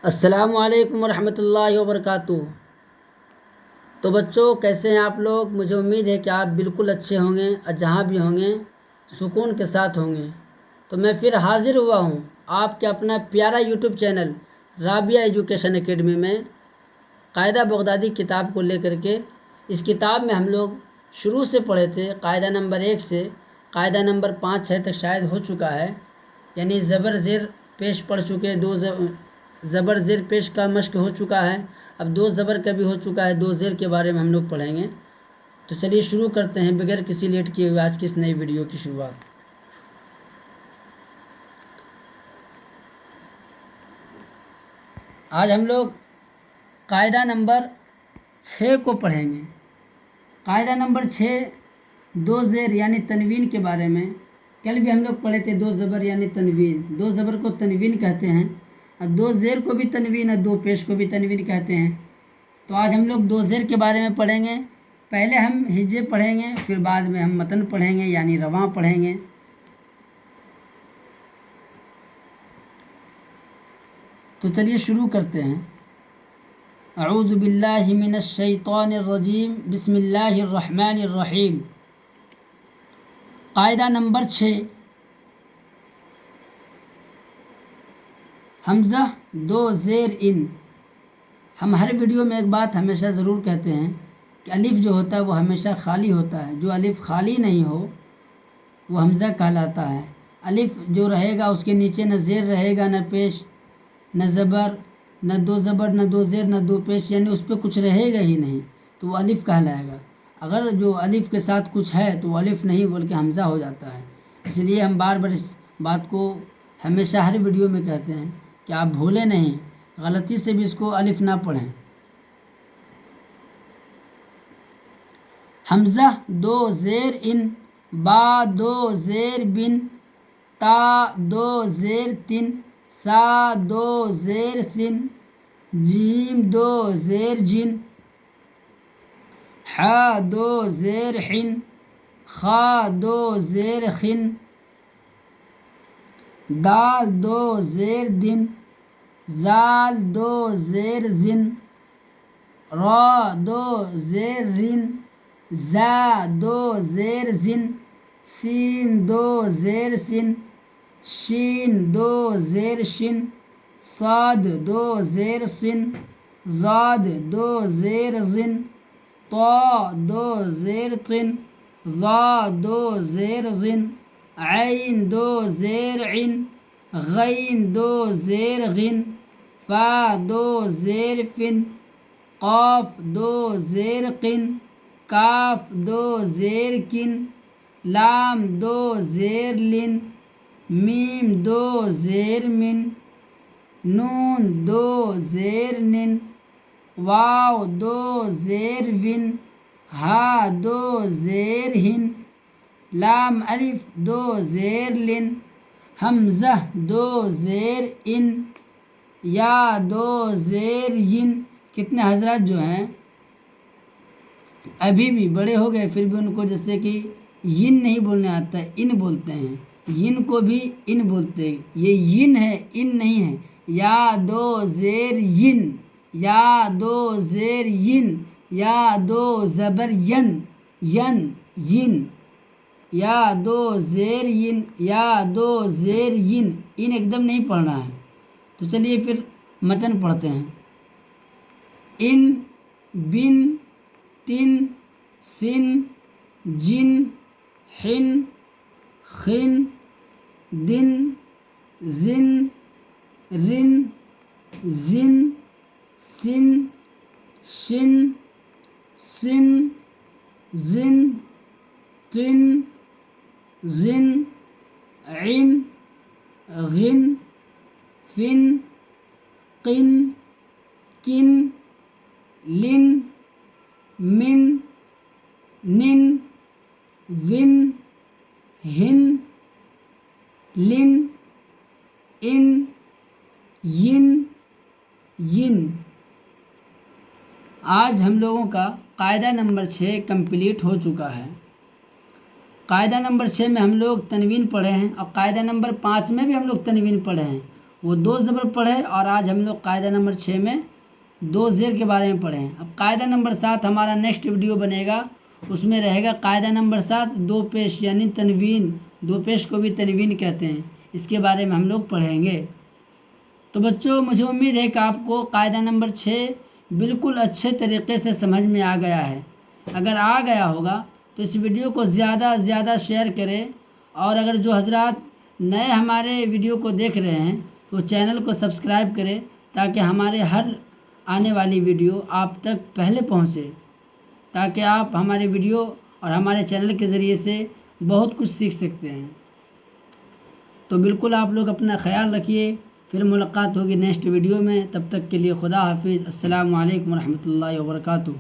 السلام علیکم ورحمۃ اللہ وبرکاتہ۔ تو بچوں کیسے ہیں آپ لوگ؟ مجھے امید ہے کہ آپ بالکل اچھے ہوں گے اور جہاں بھی ہوں گے سکون کے ساتھ ہوں گے۔ تو میں پھر حاضر ہوا ہوں آپ کے اپنا پیارا YouTube channel Rabia education academy میں قاعدہ بغدادی کتاب کو لے کر کے۔ اس کتاب میں ہم لوگ شروع سے پڑھے تھے، قاعدہ نمبر 1 سے قاعدہ نمبر 5-6 تک شاید ہو چکا ہے، یعنی زبر زیر پیش پڑھ چکے، زبر زیر پیش کا مشق ہو چکا ہے، اب 2 زبر کا بھی ہو چکا ہے، 2 زیر کے بارے میں ہم لوگ پڑھیں گے۔ تو چلیے شروع کرتے ہیں بغیر کسی لیٹ کیے ہوئے آج کی اس نئی ویڈیو کی شروعات۔ آج ہم لوگ قاعدہ نمبر 6 کو پڑھیں گے۔ قاعدہ نمبر 6 2 زیر یعنی تنوین کے بارے میں۔ کل بھی ہم لوگ پڑھے تھے 2 زبر یعنی تنوین، 2 زبر کو تنوین کہتے ہیں، اور 2 زیر کو بھی تنوین اور 2 پیش کو بھی تنوین کہتے ہیں۔ تو آج ہم لوگ 2 زیر کے بارے میں پڑھیں گے۔ پہلے ہم ہجے پڑھیں گے، پھر بعد میں ہم متن پڑھیں گے یعنی رواں پڑھیں گے۔ تو چلیے شروع کرتے ہیں۔ اعوذ باللہ من الشیطان الرجیم، بسم اللہ الرحمن الرحیم۔ قاعدہ نمبر 6 حمزہ 2 زیر ان۔ ہم ہر ویڈیو میں ایک بات ہمیشہ ضرور کہتے ہیں کہ الف جو ہوتا ہے وہ ہمیشہ خالی ہوتا ہے، جو الف خالی نہیں ہو وہ حمزہ کہلاتا ہے۔ الف جو رہے گا اس کے نیچے نہ زیر رہے گا، نہ پیش، نہ زبر، نہ 2 زبر، نہ 2 زیر، نہ 2 پیش، یعنی اس پہ کچھ رہے گا ہی نہیں، تو وہ الف کہلائے گا۔ اگر جو الف کے ساتھ کچھ ہے تو وہ الف نہیں بلکہ حمزہ ہو جاتا ہے۔ اس لیے ہم بار بار اس بات کو ہمیشہ ہر ویڈیو میں کہتے ہیں کہ آپ بھولیں نہیں، غلطی سے بھی اس کو الف نہ پڑھیں۔ حمزہ 2 زیر ان، با 2 زیر بن، تا 2 زیر تن، سا 2 زیر سن، جیم 2 زیر جن، ح 2 زیر حن، خا 2 زیر خن، دال 2 زیر دن، زال 2 زیر زن، را 2 زیر رن، زا 2 زیر زن، سین 2 زیر سن، شین 2 زیر شن، صاد 2 زیر سن، زاد 2 زیر زن، طا 2 زیر طن، ظا 2 زیر غن، عین 2 زیر عن، غین 2 زیر غن، فا 2 زیر فن، قاف 2 زیر قن، کاف 2 زیر کن، لام 2 زیر لن، میم 2 زیر من، نون 2 زیر نن، واو 2 زیر ون، ہا 2 زیر ہن، لام الف 2 زیر لن، حمزہ 2 زیر ان، یا 2 زیر ین۔ کتنے حضرات جو ہیں ابھی بھی بڑے ہو گئے پھر بھی ان کو جیسے کہ ین نہیں بولنے آتا ہے، ان بولتے ہیں، ین کو بھی ان بولتے ہیں، یہ ین ہے ان نہیں ہے۔ یا 2 زیر ین، یا 2 زیر ین، یا 2 زبر ین، ین ین، یا 2 زیر ین، یا 2 زیر ین، ان ایک دم نہیں پڑھنا ہے۔ تو چلیے پھر متن پڑھتے ہیں۔ ان، بن، تن، سن، جن، حن، خن، دن، زن، رن، زن، سن، شن، سن، زن، طن، غن، عن، غن، فن، قن، کن، لن، من، نن، ون، ہن، لن، ان، ین، ین۔ آج ہم لوگوں کا قاعدہ نمبر 6 کمپلیٹ ہو چکا ہے۔ قاعدہ نمبر 6 میں ہم لوگ تنوین پڑھے ہیں، اور قاعدہ نمبر 5 میں بھی ہم لوگ تنوین پڑھے ہیں، وہ 2 زبر پڑھے اور آج ہم لوگ قاعدہ نمبر 6 میں 2 زیر کے بارے میں پڑھے ہیں۔ اب قاعدہ نمبر 7 ہمارا نیکسٹ ویڈیو بنے گا، اس میں رہے گا قاعدہ نمبر 7 2 پیش یعنی تنوین، 2 پیش کو بھی تنوین کہتے ہیں، اس کے بارے میں ہم لوگ پڑھیں گے۔ تو بچوں مجھے امید ہے کہ آپ کو قاعدہ نمبر 6 بالکل اچھے طریقے سے سمجھ میں آ گیا ہے۔ اگر آ گیا ہوگا تو اس ویڈیو کو زیادہ سے زیادہ شیئر کریں، اور اگر جو حضرات نئے ہمارے ویڈیو کو دیکھ رہے ہیں تو چینل کو سبسکرائب کریں تاکہ ہمارے ہر آنے والی ویڈیو آپ تک پہلے پہنچے، تاکہ آپ ہمارے ویڈیو اور ہمارے چینل کے ذریعے سے بہت کچھ سیکھ سکتے ہیں۔ تو بالکل آپ لوگ اپنا خیال رکھیے، پھر ملاقات ہوگی نیکسٹ ویڈیو میں، تب تک کے لیے خدا حافظ، السلام علیکم ورحمۃ اللہ وبرکاتہ۔